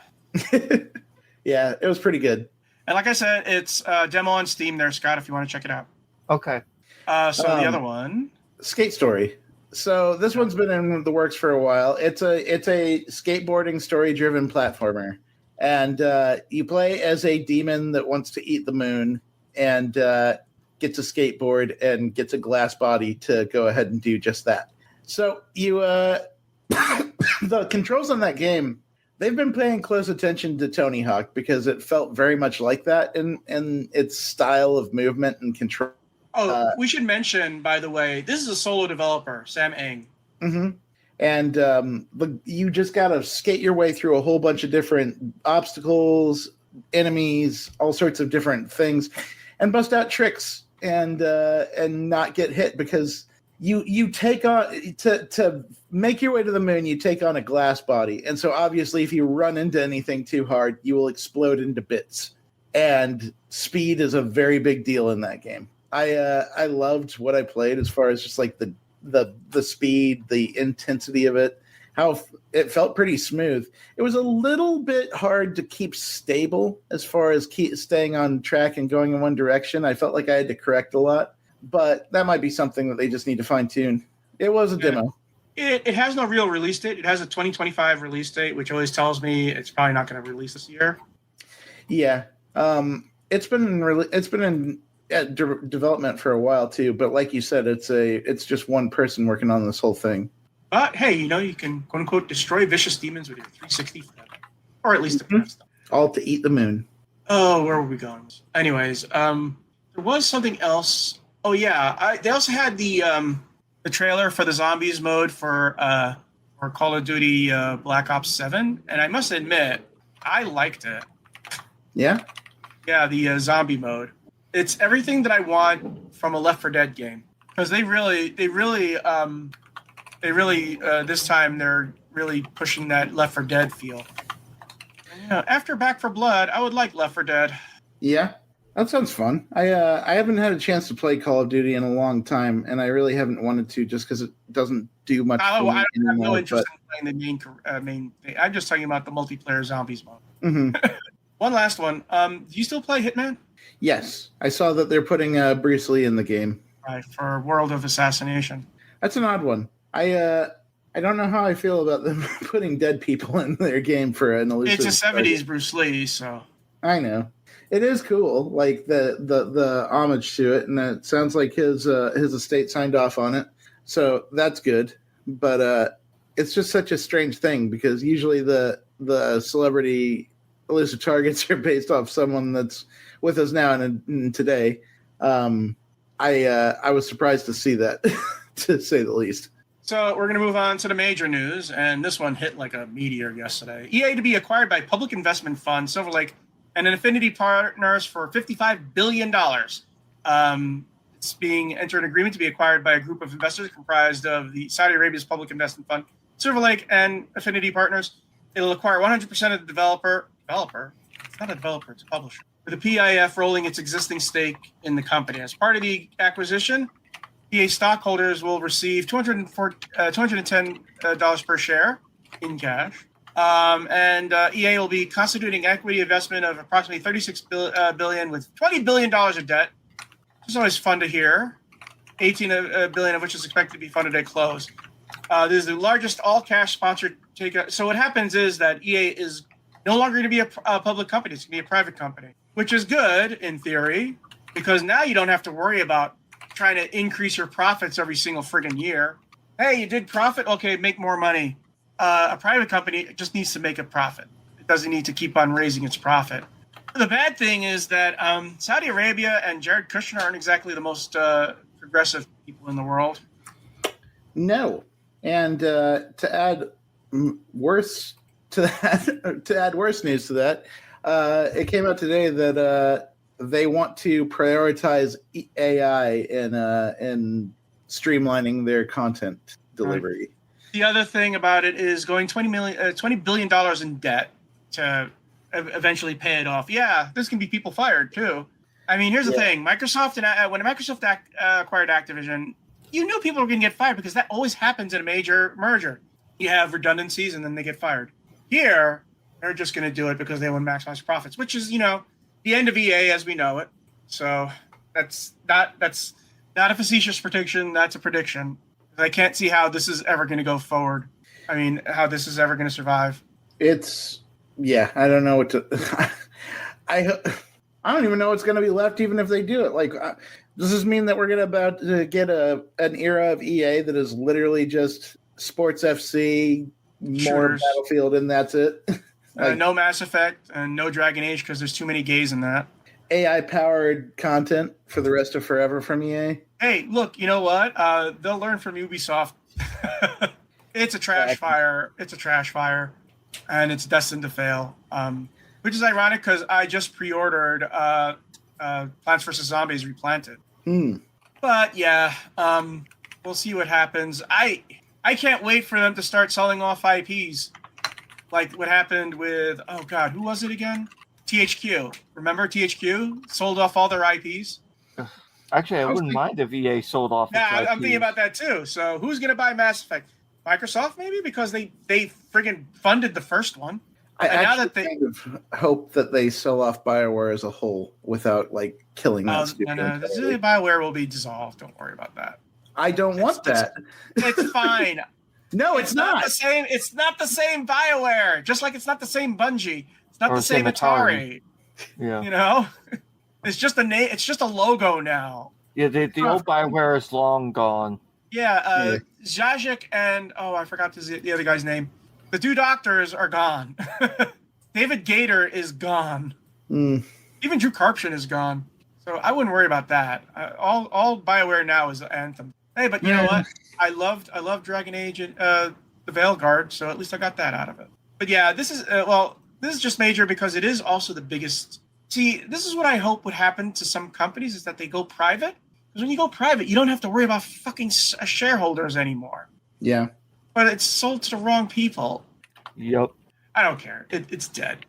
Speaker 2: Yeah, it was pretty good.
Speaker 1: And like I said, it's demo on Steam there, Scott, if you want to check it out.
Speaker 3: Okay.
Speaker 1: So the other one,
Speaker 2: Skate Story. So this one's been in the works for a while. It's a skateboarding story-driven platformer, and you play as a demon that wants to eat the moon and gets a skateboard and gets a glass body to go ahead and do just that. So you the controls on that game, they've been paying close attention to Tony Hawk because it felt very much like that in its style of movement and control.
Speaker 1: Oh, we should mention, by the way, this is a solo developer, Sam Eng.
Speaker 2: Mm-hmm. And you just got to skate your way through a whole bunch of different obstacles, enemies, all sorts of different things, and bust out tricks and not get hit because you take on to make your way to the moon. You take on a glass body, and so obviously, if you run into anything too hard, you will explode into bits. And speed is a very big deal in that game. I loved what I played as far as just like the speed, the intensity of it, how it felt pretty smooth. It was a little bit hard to keep stable as far as staying on track and going in one direction. I felt like I had to correct a lot, but that might be something that they just need to fine tune. It was a demo.
Speaker 1: It has no real release date. It has a 2025 release date, which always tells me it's probably not going to release this year.
Speaker 2: Yeah, it's been in development for a while too, but like you said, it's just one person working on this whole thing.
Speaker 1: But hey, you can quote unquote destroy vicious demons with your 360 forever, or at least the best.
Speaker 2: All to eat the moon.
Speaker 1: Oh, where were we going? Anyways, there was something else. Oh yeah, they also had the trailer for the zombies mode for Call of Duty Black Ops 7, and I must admit, I liked it.
Speaker 2: Yeah.
Speaker 1: Yeah, the zombie mode. It's everything that I want from a Left 4 Dead game, because they really this time they're really pushing that Left 4 Dead feel. And, after Back 4 Blood, I would like Left 4 Dead.
Speaker 2: Yeah, that sounds fun. I haven't had a chance to play Call of Duty in a long time, and I really haven't wanted to just because it doesn't do much.
Speaker 1: I have no interest in playing the main thing. I'm just talking about the multiplayer zombies mode.
Speaker 2: Mm-hmm.
Speaker 1: One last one. Do you still play Hitman?
Speaker 2: Yes, I saw that they're putting Bruce Lee in the game.
Speaker 1: Right, for World of Assassination.
Speaker 2: That's an odd one. I don't know how I feel about them putting dead people in their game for an elusive.
Speaker 1: It's a 70s Bruce Lee, so.
Speaker 2: I know. It is cool, like the homage to it, and it sounds like his estate signed off on it, so that's good. But it's just such a strange thing because usually the celebrity elusive targets are based off someone that's with us now and today. I was surprised to see that, to say the least.
Speaker 1: So we're going to move on to the major news, and this one hit like a meteor yesterday. EA to be acquired by public investment fund Silver Lake and an Affinity partners for $55 billion. It's being entered an agreement to be acquired by a group of investors comprised of the Saudi Arabia's public investment fund, Silver Lake, and Affinity partners. It'll acquire 100% of the developer. It's not a developer, it's a publisher. With the PIF rolling its existing stake in the company. As part of the acquisition, EA stockholders will receive $210 per share in cash. And EA will be constituting equity investment of approximately $36 billion with $20 billion of debt. It's always fun to hear. $18 billion of which is expected to be funded at close. This is the largest all-cash sponsored takeout. So what happens is that EA is no longer going to be a public company. It's going to be a private company, which is good in theory, because now you don't have to worry about trying to increase your profits every single friggin' year. Hey, you did profit? Okay, make more money. A private company just needs to make a profit. It doesn't need to keep on raising its profit. The bad thing is that Saudi Arabia and Jared Kushner aren't exactly the most progressive people in the world.
Speaker 2: No. And to add worse to that, to add worse news to that, it came out today that they want to prioritize AI in streamlining their content delivery.
Speaker 1: Right. The other thing about it is going $20 billion in debt to eventually pay it off. Yeah, there's going to be people fired too. I mean, here's the thing. Microsoft, when Microsoft acquired Activision, you knew people were going to get fired because that always happens in a major merger. You have redundancies and then they get fired. Here, They're just going to do it because they want to maximize profits, which is, the end of EA as we know it. So that's not a facetious prediction. That's a prediction. I can't see how this is ever going to go forward. I mean, how this is ever going to survive.
Speaker 2: I don't know what to. I don't even know what's going to be left, even if they do it. Like, does this mean that we're about to get an era of EA that is literally just sports FC, more Battlefield, and that's it?
Speaker 1: No Mass Effect and no Dragon Age because there's too many gays in that.
Speaker 2: AI-powered content for the rest of forever from EA.
Speaker 1: Hey, look, you know what? They'll learn from Ubisoft. It's a trash fire. It's a trash fire, and it's destined to fail. Which is ironic because I just pre-ordered Plants vs. Zombies Replanted. But yeah, we'll see what happens. I can't wait for them to start selling off IPs, like what happened with who was it again? THQ. Remember THQ sold off all their IPs?
Speaker 3: Actually, I wouldn't mind if EA sold off.
Speaker 1: Yeah, I'm thinking about that too. So who's going to buy Mass Effect? Microsoft maybe, because they friggin' funded the first one.
Speaker 2: I kind of hope that they sell off BioWare as a whole without like killing that studio.
Speaker 1: No. BioWare will be dissolved. Don't worry about that.
Speaker 2: I don't want that.
Speaker 1: It's fine.
Speaker 2: No, it's not
Speaker 1: the same. It's not the same BioWare. Just like it's not the same Bungie. It's not the same Atari.
Speaker 3: Yeah.
Speaker 1: It's just a name. It's just a logo now.
Speaker 3: Yeah, the old BioWare is long gone.
Speaker 1: Yeah, Zajic and I forgot the other guy's name. The two doctors are gone. David Gator is gone. Even Drew Karpshin is gone. So I wouldn't worry about that. All BioWare now is Anthem. Hey, but you know what? I loved Dragon Age and the Veilguard, so at least I got that out of it. But yeah, this is just major because it is also the biggest. See, this is what I hope would happen to some companies is that they go private. Because when you go private, you don't have to worry about fucking shareholders anymore.
Speaker 2: Yeah.
Speaker 1: But it's sold to the wrong people.
Speaker 3: Yep.
Speaker 1: I don't care. It's dead.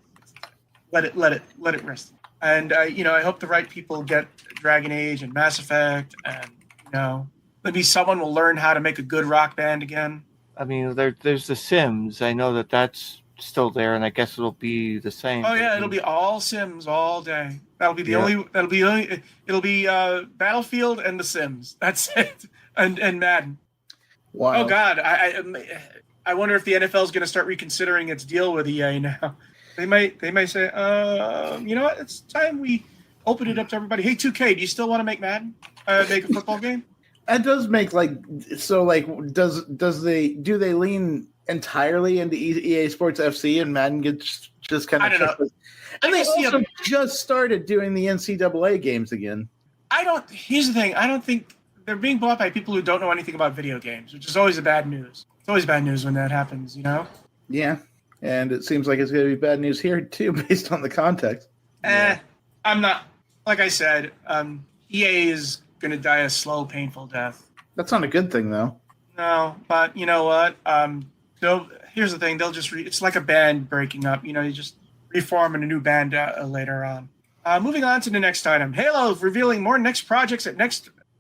Speaker 1: Let it rest. And I hope the right people get Dragon Age and Mass Effect, and maybe someone will learn how to make a good rock band again.
Speaker 3: I mean, there's The Sims. I know that's still there, and I guess it'll be the same.
Speaker 1: Oh yeah, it'll be all Sims all day. That'll be the only. It'll be Battlefield and The Sims. That's it. And Madden. Wow. Oh God, I wonder if the NFL is going to start reconsidering its deal with EA now. They might say, you know what? It's time we open it up to everybody. Hey, 2K, do you still want to make Madden? Make a football game?
Speaker 2: It does make do they lean entirely into EA Sports FC and Madden gets just kind of? I don't know. And they also just started doing the NCAA games again. Here's the thing. I don't think they're being bought by people who don't know anything about video games, which is always bad news. It's always bad news when that happens, Yeah, and it seems like it's going to be bad news here too, based on the context.
Speaker 1: I'm not. Like I said, EA is going to die a slow, painful death.
Speaker 2: That's not a good thing, though.
Speaker 1: No, but you know what? Here's the thing. They'll just it's like a band breaking up. You just reform in a new band later on. Moving on to the next item. Halo revealing more next projects at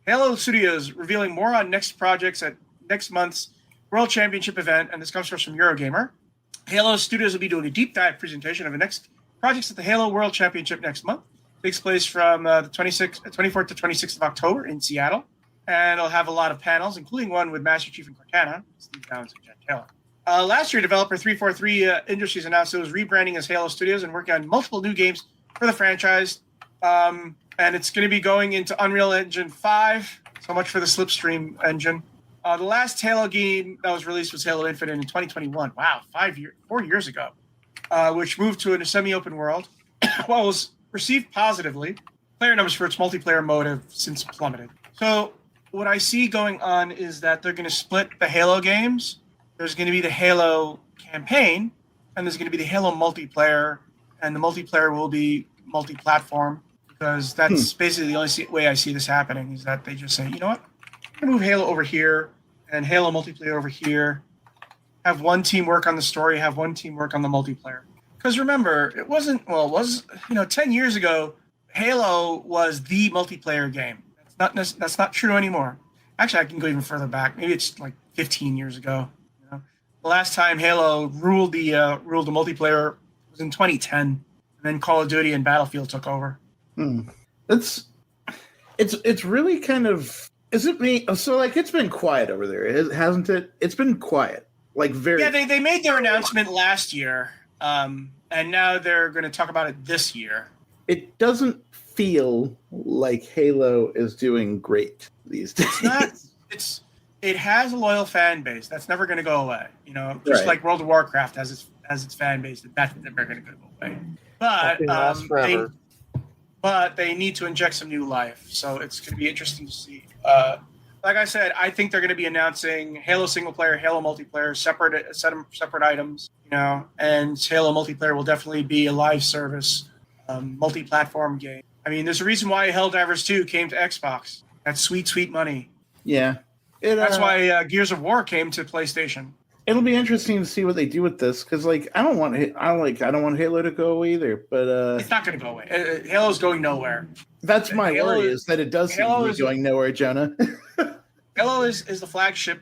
Speaker 1: Halo Studios revealing more on next projects at next month's World Championship event, and this comes from Eurogamer. Halo Studios will be doing a deep dive presentation of the next projects at the Halo World Championship next month. It takes place from the 24th to 26th of October in Seattle, and it'll have a lot of panels, including one with Master Chief and Cortana, Steve Downs and Jen Taylor. Last year, developer 343 Industries announced it was rebranding as Halo Studios and working on multiple new games for the franchise. And it's going to be going into Unreal Engine 5. So much for the Slipstream engine. The last Halo game that was released was Halo Infinite in 2021. Wow, 4 years ago, which moved to a semi-open world. Well, it was received positively. Player numbers for its multiplayer mode have since plummeted. So what I see going on is that they're going to split the Halo games. There's going to be the Halo campaign, and there's going to be the Halo multiplayer, and the multiplayer will be multi-platform, because that's basically the only way I see this happening, is that they just say, you know what? I'm going to move Halo over here and Halo multiplayer over here. Have one team work on the story, have one team work on the multiplayer. Because remember, it was 10 years ago, Halo was the multiplayer game. That's not true anymore. Actually, I can go even further back. Maybe it's like 15 years ago. The last time Halo ruled the multiplayer was in 2010. And then Call of Duty and Battlefield took over.
Speaker 2: It's really kind of, is it me? So like it's been quiet over there, hasn't it? It's been quiet, like very.
Speaker 1: Yeah, they made their announcement last year, and now they're going to talk about it this year.
Speaker 2: It doesn't feel like Halo is doing great these days.
Speaker 1: It has a loyal fan base that's never going to go away. You know, just like World of Warcraft has its fan base that's never going to go away. But they need to inject some new life, so it's going to be interesting to see. Like I said, I think they're going to be announcing Halo single player, Halo multiplayer, separate items. You know, and Halo multiplayer will definitely be a live service, multi-platform game. I mean, there's a reason why Helldivers 2 came to Xbox. That's sweet, sweet money.
Speaker 2: Yeah.
Speaker 1: That's why Gears of War came to PlayStation.
Speaker 2: It'll be interesting to see what they do with this, because like I don't want Halo to go away either. But
Speaker 1: it's not going to go away. Halo's going nowhere.
Speaker 2: That's my worry, is that it does seem to be going nowhere, Jonah.
Speaker 1: Halo is the flagship.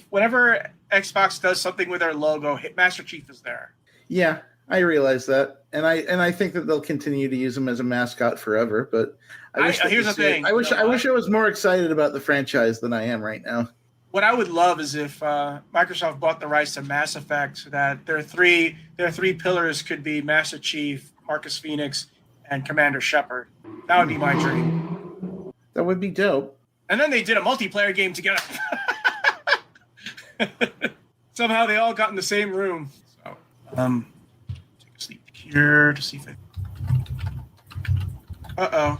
Speaker 1: Whenever Xbox does something with their logo, Master Chief is there.
Speaker 2: Yeah, I realize that, and I think that they'll continue to use him as a mascot forever. But
Speaker 1: here's the thing.
Speaker 2: I wish I was more excited about the franchise than I am right now.
Speaker 1: What I would love is if Microsoft bought the rights to Mass Effect, so that their three pillars could be Master Chief, Marcus Phoenix, and Commander Shepard. That would be my dream.
Speaker 2: That would be dope.
Speaker 1: And then they did a multiplayer game together. Somehow they all got in the same room. So, take a sleep here to see if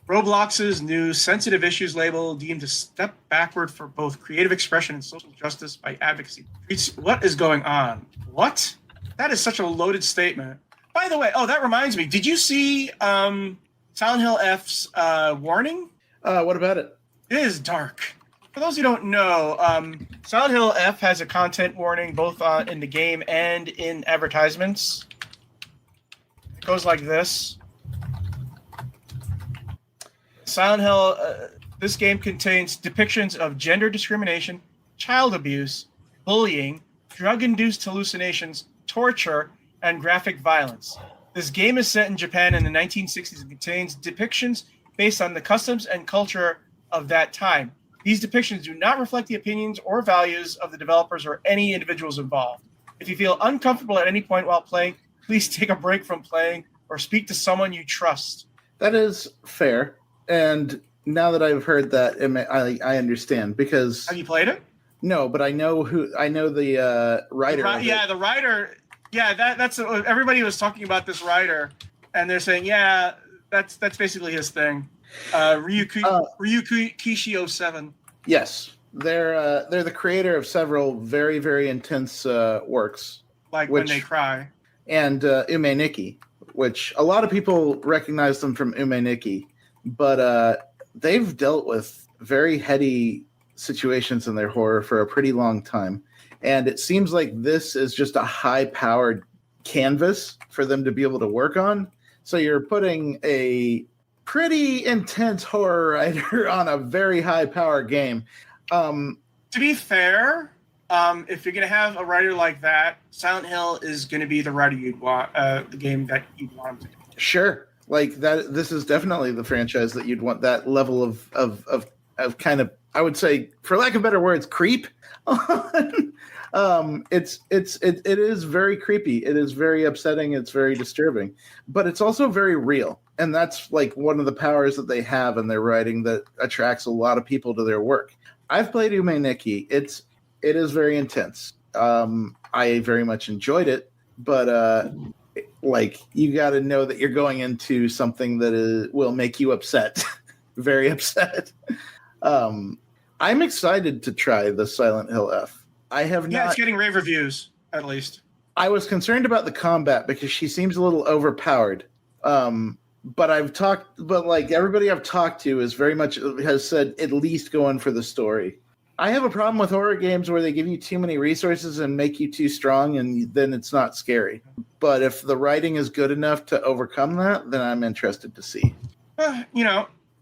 Speaker 1: Roblox's new sensitive issues label deemed a step backward for both creative expression and social justice by advocacy. What is going on? What? That is such a loaded statement. By the way, that reminds me. Did you see Silent Hill F's warning?
Speaker 2: What about it?
Speaker 1: It is dark. For those who don't know, Silent Hill F has a content warning both in the game and in advertisements. It goes like this. Silent Hill, this game contains depictions of gender discrimination, child abuse, bullying, drug-induced hallucinations, torture, and graphic violence. This game is set in Japan in the 1960s and contains depictions based on the customs and culture of that time. These depictions do not reflect the opinions or values of the developers or any individuals involved. If you feel uncomfortable at any point while playing, please take a break from playing or speak to someone you trust.
Speaker 2: That is fair. And now that I've heard that, I understand, because
Speaker 1: have you played it?
Speaker 2: No, but I know the writer.
Speaker 1: The writer. Yeah, that's everybody was talking about this writer, and they're saying, yeah, that's basically his thing. Ryuki Kishio 7.
Speaker 2: Yes, they're the creator of several very, very intense works,
Speaker 1: like When They Cry
Speaker 2: and Ume Nikki, which a lot of people recognize them from Ume Nikki. But they've dealt with very heady situations in their horror for a pretty long time. And it seems like this is just a high-powered canvas for them to be able to work on. So you're putting a pretty intense horror writer on a very high-powered game.
Speaker 1: To be fair, if you're going to have a writer like that, Silent Hill is going to be the writer you'd want, the game that you'd want him to do.
Speaker 2: Sure. Like that, this is definitely the franchise that you'd want that level of kind of, I would say, for lack of better words, creep. It is very creepy. It is very upsetting. It's very disturbing, but it's also very real. And that's like one of the powers that they have in their writing that attracts a lot of people to their work. I've played Ume Nikki. It is very intense. I very much enjoyed it, but like you got to know that you're going into something that will make you upset, very upset. I'm excited to try the Silent Hill F. I have not.
Speaker 1: Yeah, it's getting rave reviews at least.
Speaker 2: I was concerned about the combat because she seems a little overpowered. But like everybody I've talked to is very much has said at least go in for the story. I have a problem with horror games where they give you too many resources and make you too strong, and then it's not scary. But if the writing is good enough to overcome that, then I'm interested to see.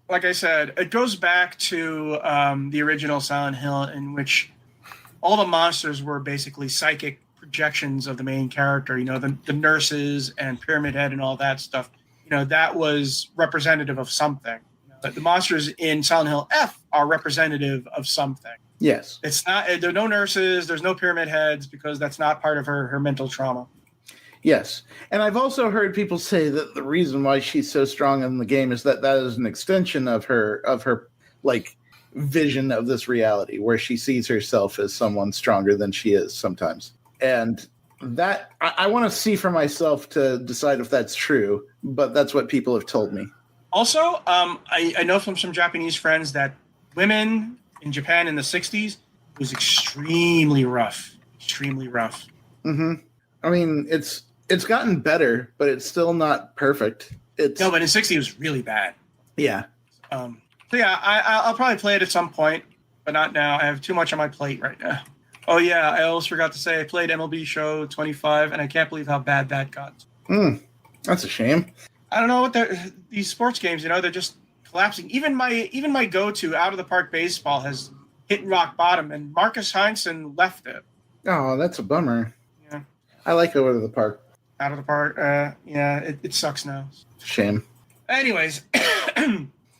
Speaker 1: Like I said, it goes back to the original Silent Hill, in which all the monsters were basically psychic projections of the main character. The nurses and Pyramid Head and all that stuff. That was representative of something. The monsters in Silent Hill F are representative of something.
Speaker 2: Yes.
Speaker 1: It's not. There are no nurses. There's no Pyramid Heads because that's not part of her mental trauma.
Speaker 2: Yes. And I've also heard people say that the reason why she's so strong in the game is that is an extension of her like vision of this reality where she sees herself as someone stronger than she is sometimes. And that I want to see for myself to decide if that's true, but that's what people have told me.
Speaker 1: Also, I know from some Japanese friends that women in Japan in the 60s was extremely rough. Extremely rough.
Speaker 2: Mm-hmm. I mean, it's gotten better, but it's still not perfect.
Speaker 1: No, but in 60 it was really bad.
Speaker 2: Yeah.
Speaker 1: So yeah, I'll probably play it at some point, but not now. I have too much on my plate right now. Oh yeah, I almost forgot to say I played MLB Show 25, and I can't believe how bad that got.
Speaker 2: That's a shame.
Speaker 1: I don't know what these sports games. They're just collapsing. Even my go-to out of the park baseball has hit rock bottom, and Marcus Heinsohn left it.
Speaker 2: Oh, that's a bummer.
Speaker 1: Yeah,
Speaker 2: I like Over to the Park.
Speaker 1: Out of the park. Yeah, it sucks now.
Speaker 2: Shame.
Speaker 1: Anyways,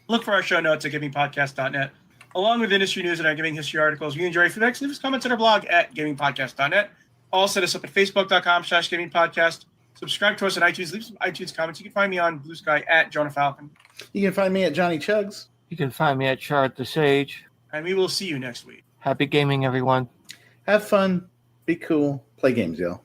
Speaker 1: look for our show notes at givingpodcast.net. Along with industry news and our Giving History articles, we enjoy feedback. Leave us comments on our blog at givingpodcast.net. Also, set us up at facebook.com/givingpodcast. Subscribe to us on iTunes. Leave some iTunes comments. You can find me on Blue Sky at Jonah Falcon.
Speaker 2: You can find me at Johnny Chugs.
Speaker 3: You can find me at Chart the Sage.
Speaker 1: And we will see you next week.
Speaker 3: Happy gaming, everyone.
Speaker 2: Have fun. Be cool. Play games, y'all.